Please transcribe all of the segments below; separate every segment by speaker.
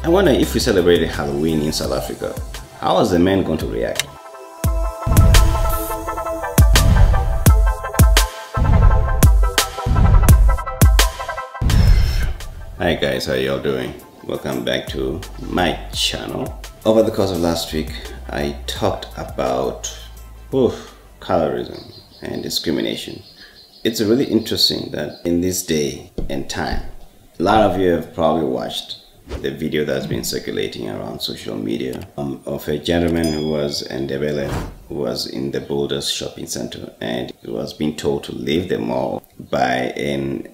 Speaker 1: I wonder if we celebrated Halloween in South Africa, how was the man going to react? Hi guys, how y'all doing? Welcome back to my channel. Over the course of last week, I talked about colorism and discrimination. It's really interesting that in this day and time, a lot of you have probably watched the video that's been circulating around social media of a gentleman who was Ndebele, who was in the Boulders shopping center, and he was being told to leave the mall by an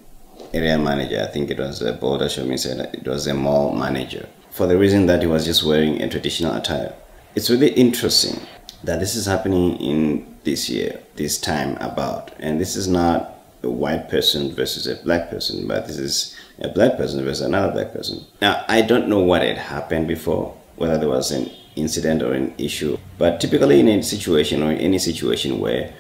Speaker 1: area manager. I think it was a Boulders shopping center. It was a mall manager, for the reason that he was just wearing a traditional attire. It's really interesting that this is happening in this year, this time about, and this is not a white person versus a black person, but this is a black person versus another black person. Now, I don't know what had happened before, whether there was an incident or an issue, but typically in a situation or in any situation where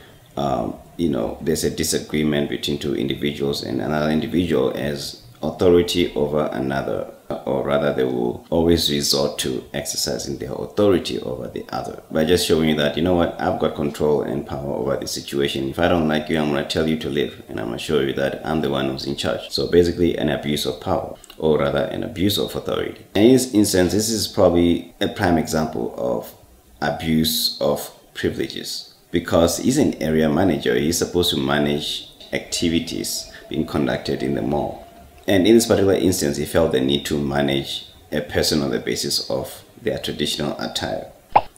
Speaker 1: there's a disagreement between two individuals and another individual has authority over another, or rather they will always resort to exercising their authority over the other by just showing you that, you know what, I've got control and power over the situation. If I don't like you, I'm going to tell you to leave, and I'm going to show you that I'm the one who's in charge. So basically an abuse of power, or rather an abuse of authority. And in this instance, this is probably a prime example of abuse of privileges, because he's an area manager. He's supposed to manage activities being conducted in the mall. And in this particular instance, he felt the need to manage a person on the basis of their traditional attire.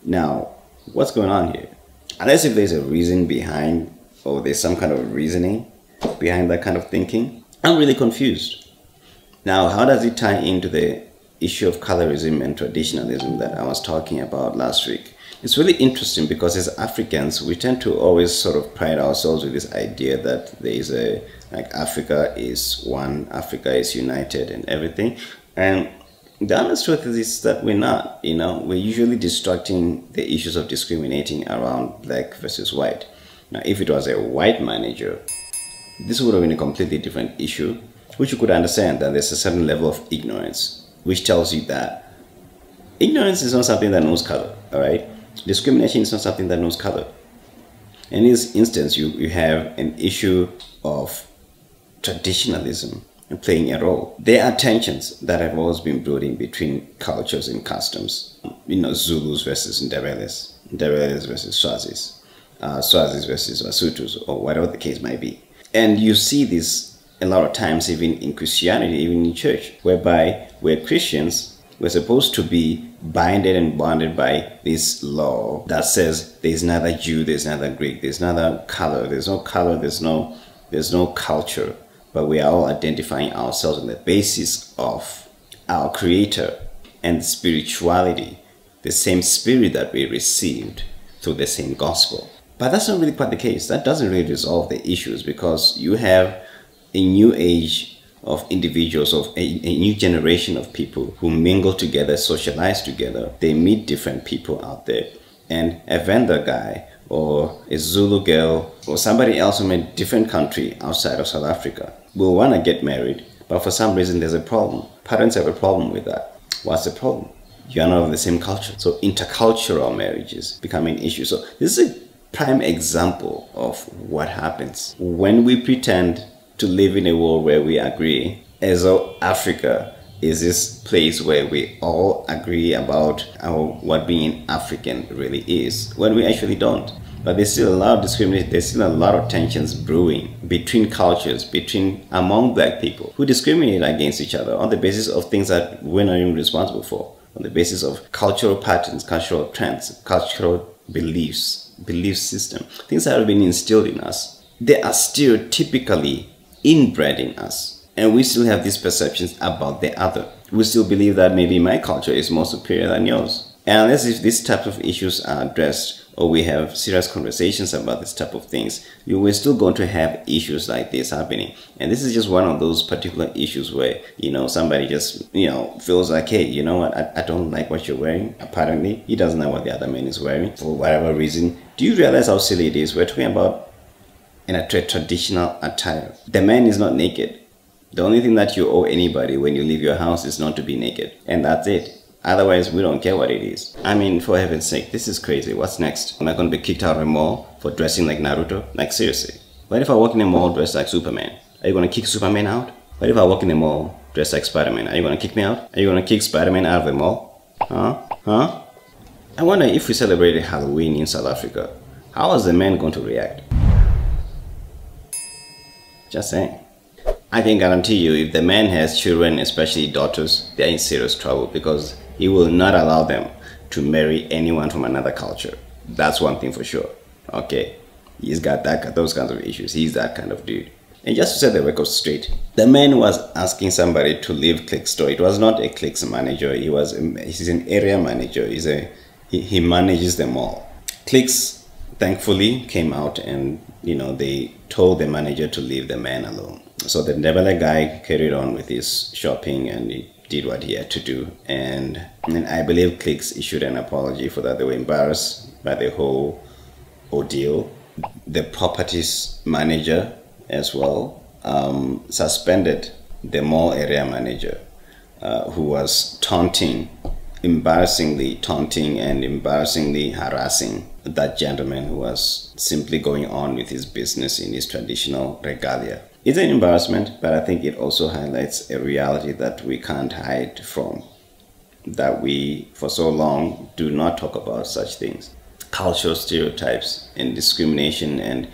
Speaker 1: Now, what's going on here? Unless if there's a reason behind, or there's some kind of reasoning behind that kind of thinking, I'm really confused. Now, how does it tie into the issue of colorism and traditionalism that I was talking about last week? It's really interesting because as Africans, we tend to always sort of pride ourselves with this idea that there is like Africa is one, Africa is united and everything. And the honest truth is that we're not, we're usually distracting the issues of discriminating around black versus white. Now, if it was a white manager, this would have been a completely different issue, which you could understand that there's a certain level of ignorance, which tells you that ignorance is not something that knows color, all right? Discrimination is not something that knows color. In this instance, you have an issue of traditionalism playing a role. There are tensions that have always been brewing between cultures and customs. Zulus versus Ndebeles, Ndebeles versus Swazis, Swazis versus Basutus, or whatever the case might be. And you see this a lot of times even in Christianity, even in church, whereby we're Christians, we're supposed to be binded and bonded by this law that says there's neither Jew, there's neither Greek, there's neither color, there's no culture, but we are all identifying ourselves on the basis of our Creator and spirituality, the same spirit that we received through the same gospel. But that's not really quite the case. That doesn't really resolve the issues, because you have a new age of individuals, of a new generation of people who mingle together, socialize together. They meet different people out there, and a Venda guy or a Zulu girl or somebody else from a different country outside of South Africa will want to get married, but for some reason there's a problem. Parents have a problem with that. What's the problem? You are not of the same culture. So intercultural marriages become an issue. So this is a prime example of what happens when we pretend to live in a world where we agree, as though Africa is this place where we all agree about what being African really is, when we actually don't. But there's still a lot of discrimination, there's still a lot of tensions brewing between cultures, among black people who discriminate against each other on the basis of things that we're not even responsible for, on the basis of cultural patterns, cultural trends, cultural beliefs, belief system, things that have been instilled in us. They are stereotypically inbred in us, and we still have these perceptions about the other. We still believe that maybe my culture is more superior than yours. And unless if these types of issues are addressed, or we have serious conversations about this type of things, we're still going to have issues like this happening. And this is just one of those particular issues where, somebody just, feels like, hey, you know what, I don't like what you're wearing. Apparently, he doesn't know what the other man is wearing for whatever reason. Do you realize how silly it is? We're talking about in a traditional attire. The man is not naked. The only thing that you owe anybody when you leave your house is not to be naked. And that's it. Otherwise, we don't care what it is. I mean, for heaven's sake, this is crazy. What's next? Am I going to be kicked out of a mall for dressing like Naruto? Like, seriously. What if I walk in a mall dressed like Superman? Are you going to kick Superman out? What if I walk in a mall dressed like Spider-Man? Are you going to kick me out? Are you going to kick Spider-Man out of the mall? Huh? I wonder if we celebrated Halloween in South Africa, how is the man going to react? Just saying. I can guarantee you, if the man has children, especially daughters, they're in serious trouble because he will not allow them to marry anyone from another culture. That's one thing for sure. Okay, he's got those kinds of issues. He's that kind of dude. And just to set the record straight, the man was asking somebody to leave Click's store. It was not a Click's manager. He's an area manager. He manages them all. Click's thankfully came out and they told the manager to leave the man alone. So the Ndebele guy carried on with his shopping and he did what he had to do. And I believe Clicks issued an apology for that. They were embarrassed by the whole ordeal. The properties manager as well suspended the mall area manager who was embarrassingly taunting and embarrassingly harassing that gentleman who was simply going on with his business in his traditional regalia. It's an embarrassment, but I think it also highlights a reality that we can't hide from, that we for so long do not talk about such things. Cultural stereotypes and discrimination and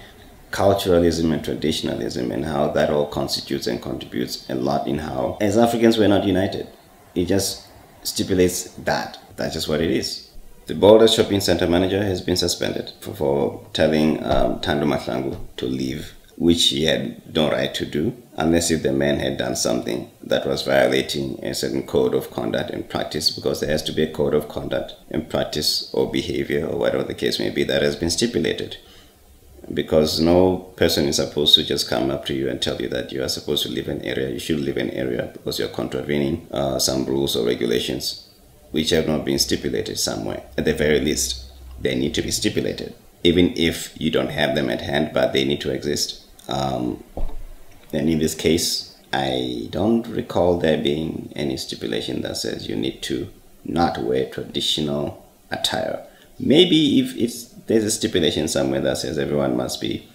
Speaker 1: culturalism and traditionalism, and how that all constitutes and contributes a lot in how as Africans we're not united. It just stipulates that. That's just what it is. The Boulders shopping center manager has been suspended for telling Thando Mahlangu to leave, which he had no right to do, unless if the man had done something that was violating a certain code of conduct and practice, because there has to be a code of conduct and practice or behavior or whatever the case may be that has been stipulated. Because no person is supposed to just come up to you and tell you that you are supposed to leave an area. You should leave an area because you're contravening some rules or regulations which have not been stipulated somewhere. At the very least, they need to be stipulated, even if you don't have them at hand, but they need to exist. And in this case, I don't recall there being any stipulation that says you need to not wear traditional attire. Maybe if there's a stipulation somewhere that says everyone must be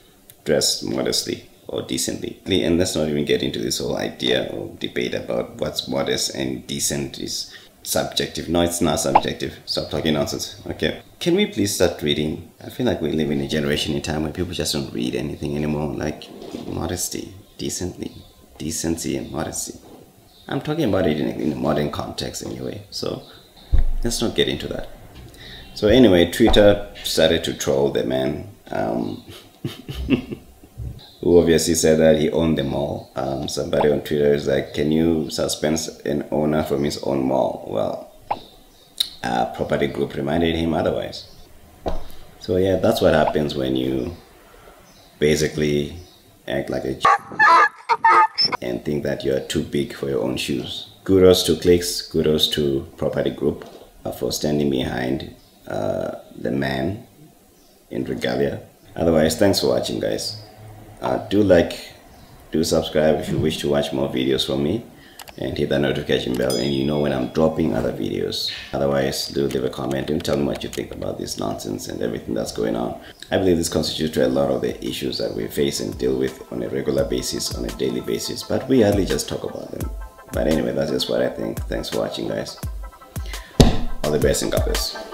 Speaker 1: dressed modestly or decently. And let's not even get into this whole idea or debate about what's modest and decent is subjective. No, it's not subjective. Stop talking nonsense. Okay. Can we please start reading? I feel like we live in a generation in time where people just don't read anything anymore. Like modesty, decency and modesty. I'm talking about it in a modern context anyway. So let's not get into that. So anyway, Twitter started to troll the man who obviously said that he owned the mall. Somebody on Twitter is like, can you suspend an owner from his own mall? Well, property group reminded him otherwise. So yeah, that's what happens when you basically act like a and think that you're too big for your own shoes. Kudos to Clicks, kudos to property group for standing behind the man in regalia. Otherwise, thanks for watching, guys. Do like, do subscribe if you wish to watch more videos from me, and hit that notification bell and you know when I'm dropping other videos. Otherwise, do leave a comment and tell me what you think about this nonsense and everything that's going on. I believe this constitutes a lot of the issues that we face and deal with on a regular basis, on a daily basis, but we hardly just talk about them. But anyway, that's just what I think. Thanks for watching, guys. All the best and God bless.